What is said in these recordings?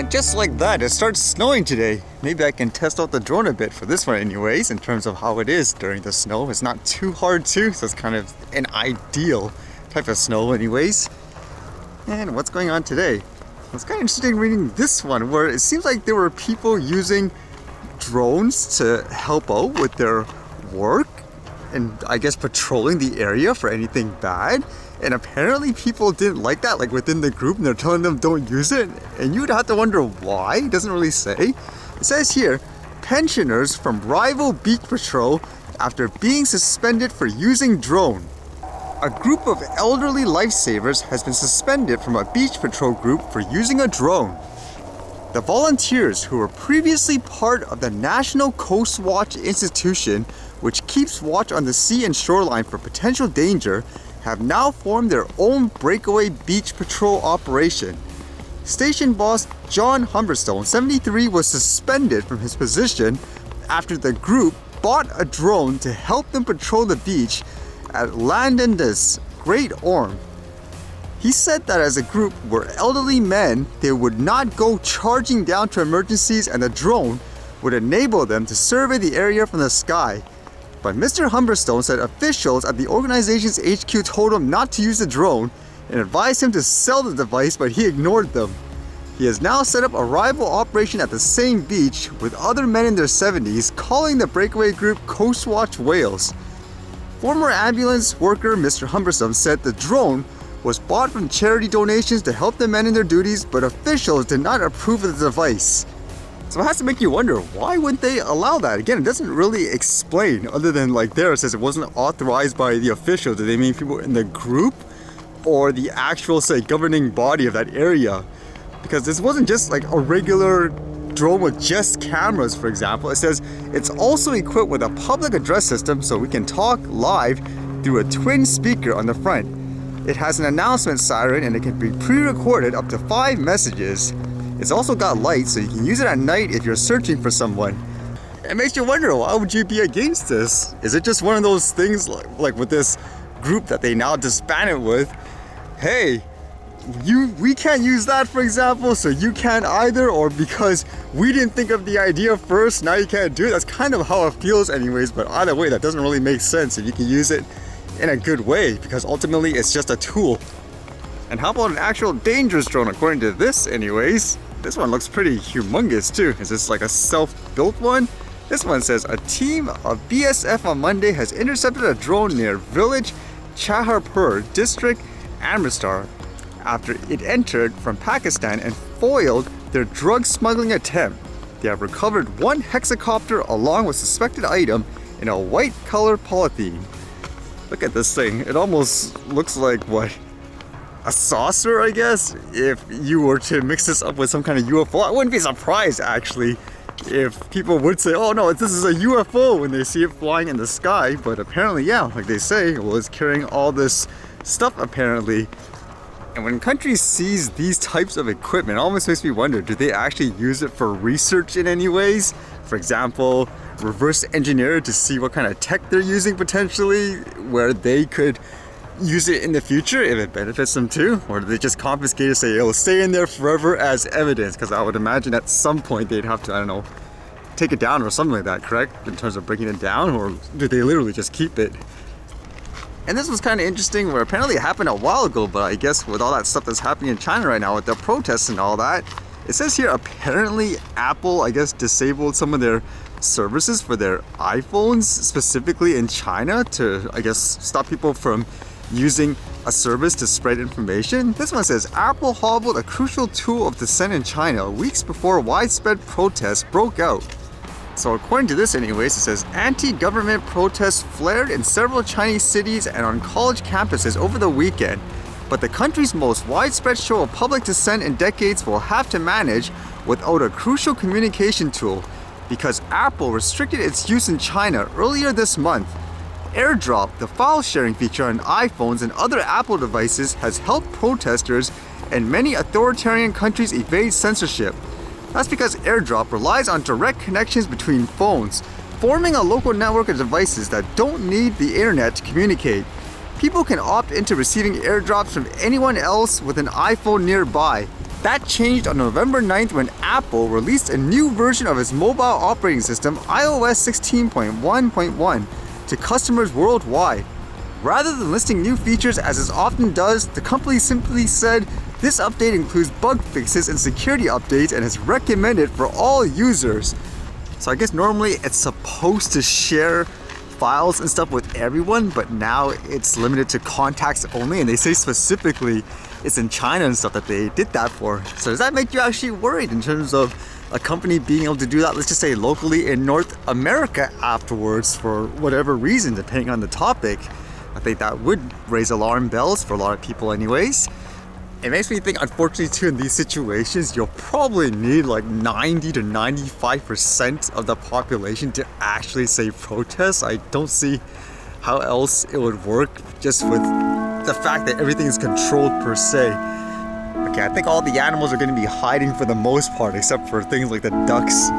And just like that, it starts snowing today. Maybe I can test out the drone a bit for this one anyways, in terms of how it is during the snow. It's not too hard too, so it's kind of an ideal type of snow anyways. And what's going on today? It's kind of interesting reading this one, where it seems like there were people using drones to help out with their work and I guess patrolling the area for anything bad. And apparently people didn't like that, like within the group, and they're telling them don't use it. And you'd have to wonder why. It doesn't really say. It says here, pensioners from rival beach patrol after being suspended for using drone. A group of elderly lifesavers has been suspended from a beach patrol group for using a drone. The volunteers, who were previously part of the National Coast Watch Institution, which keeps watch on the sea and shoreline for potential danger, have now formed their own breakaway beach patrol operation. Station boss John Humberstone, 73, was suspended from his position after the group bought a drone to help them patrol the beach at Landendus, Great Orme. He said that as a group were elderly men, they would not go charging down to emergencies, and the drone would enable them to survey the area from the sky. But Mr. Humberstone said officials at the organization's HQ told him not to use the drone and advised him to sell the device, but he ignored them. He has now set up a rival operation at the same beach with other men in their 70s, calling the breakaway group Coast Watch Wales. Former ambulance worker Mr. Humberstone said the drone was bought from charity donations to help the men in their duties, but officials did not approve of the device. So it has to make you wonder, why would they allow that? Again, it doesn't really explain, other than like there it says it wasn't authorized by the officials. Do they mean people in the group or the actual, say, governing body of that area? Because this wasn't just like a regular drone with just cameras, for example. It says it's also equipped with a public address system so we can talk live through a twin speaker on the front. It has an announcement siren and it can be pre-recorded up to 5 messages. It's also got lights, so you can use it at night if you're searching for someone. It makes you wonder, why would you be against this? Is it just one of those things like with this group that they now disbanded with? Hey, we can't use that, for example, so you can't either, or because we didn't think of the idea first, now you can't do it. That's kind of how it feels anyways, but either way, that doesn't really make sense if you can use it in a good way, because ultimately it's just a tool. And how about an actual dangerous drone, according to this anyways? This one looks pretty humongous too. Is this like a self-built one? This one says, a team of BSF on Monday has intercepted a drone near village Chaharpur district, Amritsar, after it entered from Pakistan and foiled their drug smuggling attempt. They have recovered 1 hexacopter along with suspected item in a white color polythene. Look at this thing. It almost looks like what? A saucer, I guess? If you were to mix this up with some kind of UFO, I wouldn't be surprised actually if people would say, oh no, this is a UFO when they see it flying in the sky. But apparently, yeah, like they say, well, it's carrying all this stuff apparently. And when countries seize these types of equipment, it almost makes me wonder, do they actually use it for research in any ways? For example, reverse engineer to see what kind of tech they're using potentially, where they could use it in the future if it benefits them too? Or do they just confiscate it, say it'll stay in there forever as evidence? Because I would imagine at some point they'd have to, I don't know, take it down or something like that, correct? In terms of breaking it down, or do they literally just keep it? And this was kind of interesting, where apparently it happened a while ago, but I guess with all that stuff that's happening in China right now with the protests and all that, it says here apparently Apple, I guess, disabled some of their services for their iPhones, specifically in China, to, I guess, stop people from using a service to spread information. This one says, Apple hobbled a crucial tool of dissent in China weeks before widespread protests broke out. So according to this anyways, it says, anti-government protests flared in several Chinese cities and on college campuses over the weekend. But the country's most widespread show of public dissent in decades will have to manage without a crucial communication tool, because Apple restricted its use in China earlier this month. AirDrop, the file sharing feature on iPhones and other Apple devices, has helped protesters in many authoritarian countries evade censorship. That's because AirDrop relies on direct connections between phones, forming a local network of devices that don't need the internet to communicate. People can opt into receiving AirDrops from anyone else with an iPhone nearby. That changed on November 9th when Apple released a new version of its mobile operating system, iOS 16.1.1, to customers worldwide. Rather than listing new features as it often does, the company simply said this update includes bug fixes and security updates and is recommended for all users. So I guess normally it's supposed to share files and stuff with everyone, but now it's limited to contacts only, and they say specifically it's in China and stuff that they did that for. So does that make you actually worried in terms of a company being able to do that, let's just say locally in North America afterwards for whatever reason, depending on the topic? I think that would raise alarm bells for a lot of people anyways. It makes me think, unfortunately too, in these situations, you'll probably need like 90 to 95% of the population to actually say protest. I don't see how else it would work just with the fact that everything is controlled per se. Okay, I think all the animals are going to be hiding for the most part, except for things like the ducks.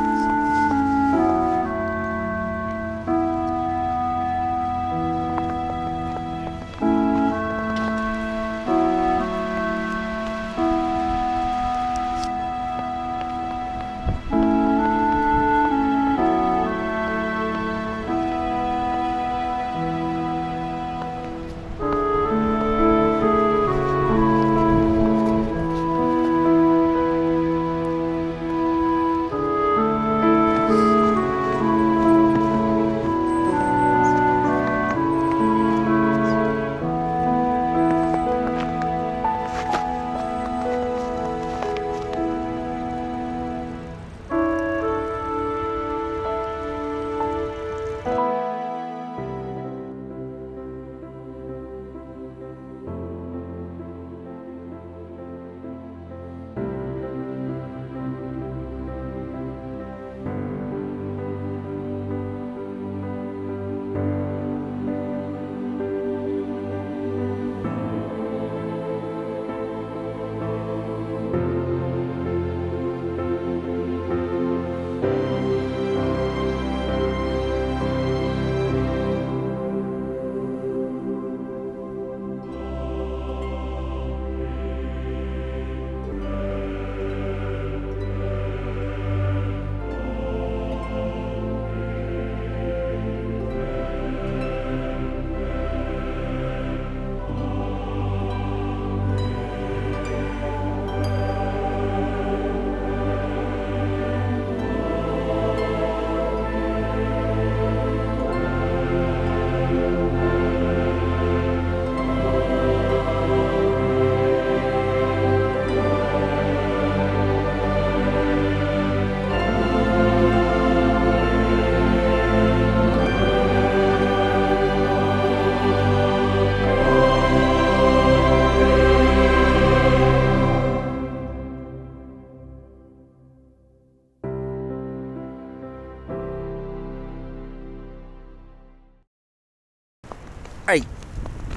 Alright,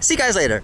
see you guys later.